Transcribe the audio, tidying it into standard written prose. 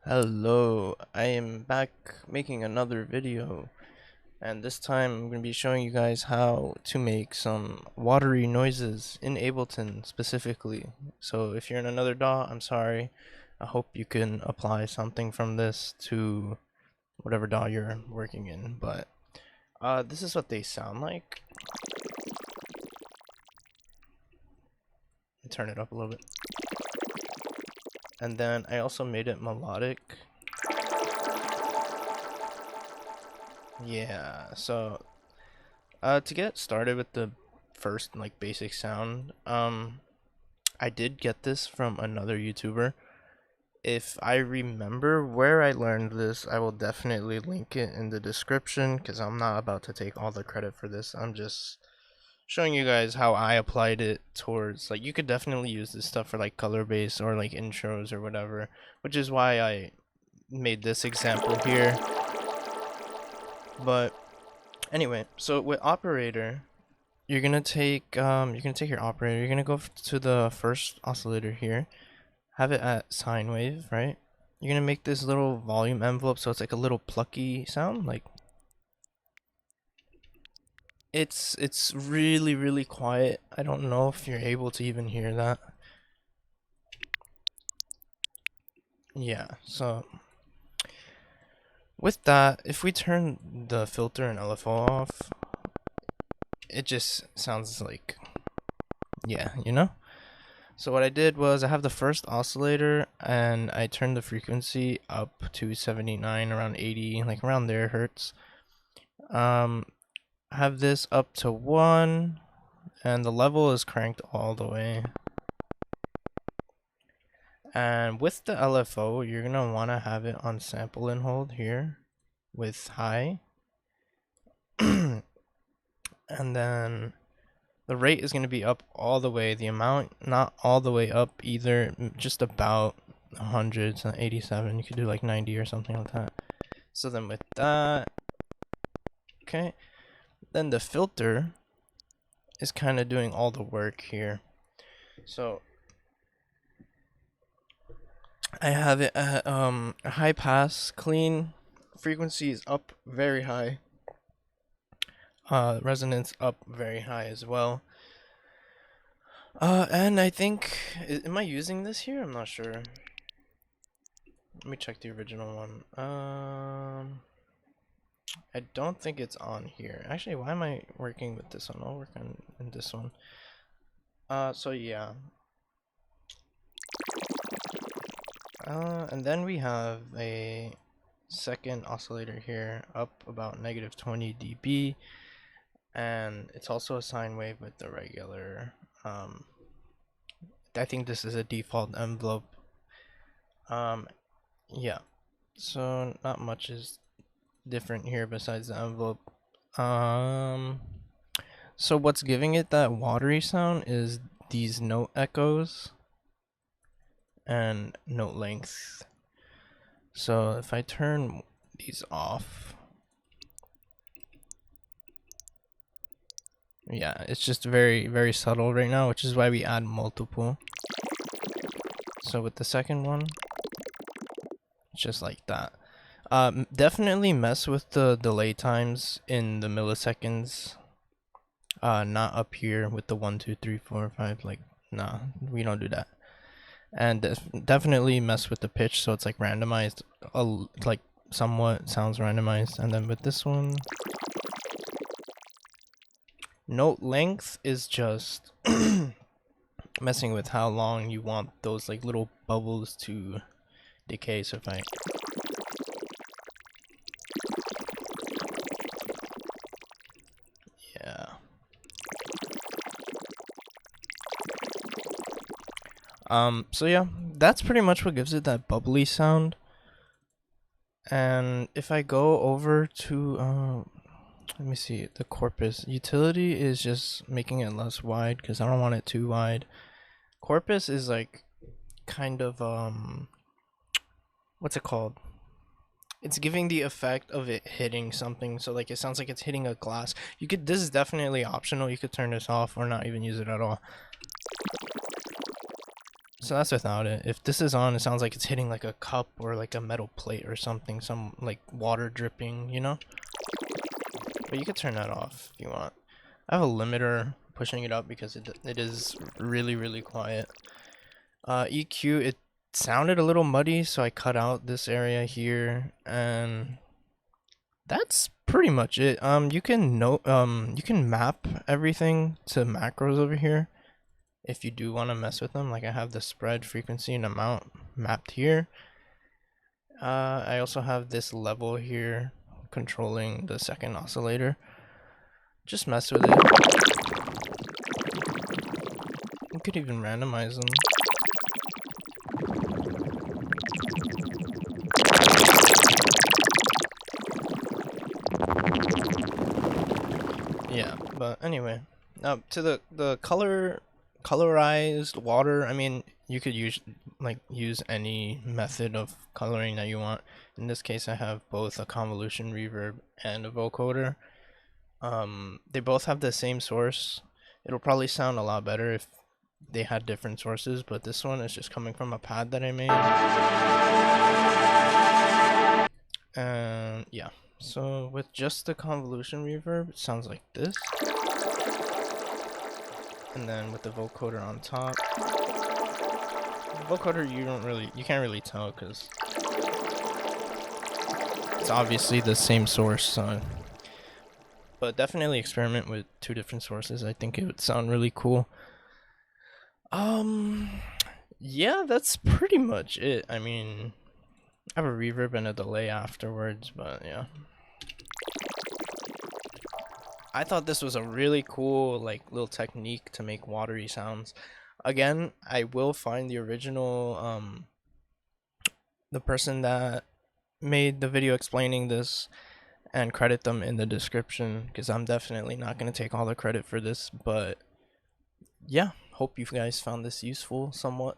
Hello, I am back making another video, and this time I'm going to be showing you guys how to make some watery noises in Ableton specifically. So if you're in another DAW, I'm sorry. I hope you can apply something from this to whatever DAW you're working in, but this is what they sound like. Turn it up a little bit. And then I also made it melodic. Yeah, so to get started with the first like basic sound, I did get this from another YouTuber. If I remember where I learned this, I will definitely link it in the description because I'm not about to take all the credit for this. I'm just showing you guys how I applied it towards, like, you could definitely use this stuff for like color base or like intros or whatever, which is why I made this example here. But anyway, so with operator, you're gonna take your operator, you're gonna go to the first oscillator here, have it at sine wave, right? You're gonna make this little volume envelope so it's like a little plucky sound, like it's really quiet. I don't know if you're able to even hear that. Yeah, so with that, if we turn the filter and LFO off, it just sounds like, yeah, you know? So what I did was I have the first oscillator and I turned the frequency up to 79, around 80, like around there hertz. I have this up to 1 and the level is cranked all the way. And with the LFO, you're going to want to have it on sample and hold here with high. And then the rate is going to be up all the way. The amount, not all the way up either, just about 100 to 87. You could do like 90 or something like that. So then with that, okay, then the filter is kind of doing all the work here. So I have it at a high pass, clean, frequency is up very high, resonance up very high as well. And I think, am I using this here? I'm not sure. Let me check the original one. I don't think it's on here. Actually, why am I working with this one? I'll work on in this one. So yeah. And then we have a second oscillator here, up about negative 20 dB, and it's also a sine wave with the regular. I think this is a default envelope. Yeah. So not much is different here besides the envelope. So what's giving it that watery sound is these note echoes and note length. So if I turn these off, yeah, it's just very subtle right now, which is why we add multiple. So with the second one, it's just like that. Definitely mess with the delay times in the milliseconds. Not up here with the 1, 2, 3, 4, 5. Like, nah, we don't do that. And definitely mess with the pitch so it's like randomized, like somewhat sounds randomized. And then with this one, note length is just messing with how long you want those like little bubbles to decay. So if I yeah. So yeah, that's pretty much what gives it that bubbly sound. And if I go over to let me see, the corpus utility is just making it less wide because I don't want it too wide. Corpus is like kind of what's it called? It's giving the effect of it hitting something, so like it sounds like it's hitting a glass. You could, this is definitely optional, you could turn this off or not even use it at all. So that's without it. If this is on, it sounds like it's hitting like a cup or like a metal plate or something, some like water dripping, you know? But you could turn that off if you want. I have a limiter pushing it up because it is really, really quiet. EQ, it sounded a little muddy, so I cut out this area here, and that's pretty much it. You can map everything to macros over here if you do want to mess with them. Like I have the spread, frequency, and amount mapped here. I also have this level here controlling the second oscillator. Just mess with it. You could even randomize them. Yeah, but anyway, to the colorized water. I mean, you could use any method of coloring that you want. In this case, I have both a convolution reverb and a vocoder. They both have the same source. It'll probably sound a lot better if they had different sources, but this one is just coming from a pad that I made. And yeah, so with just the convolution reverb, it sounds like this. And then with the vocoder on top, the vocoder you can't really tell because it's obviously the same source. So, but definitely experiment with two different sources. I think it would sound really cool. Yeah, that's pretty much it. I mean, I have a reverb and a delay afterwards, but yeah. I thought this was a really cool like little technique to make watery sounds. Again, I will find the original the person that made the video explaining this and credit them in the description because I'm definitely not going to take all the credit for this, but yeah, hope you guys found this useful somewhat.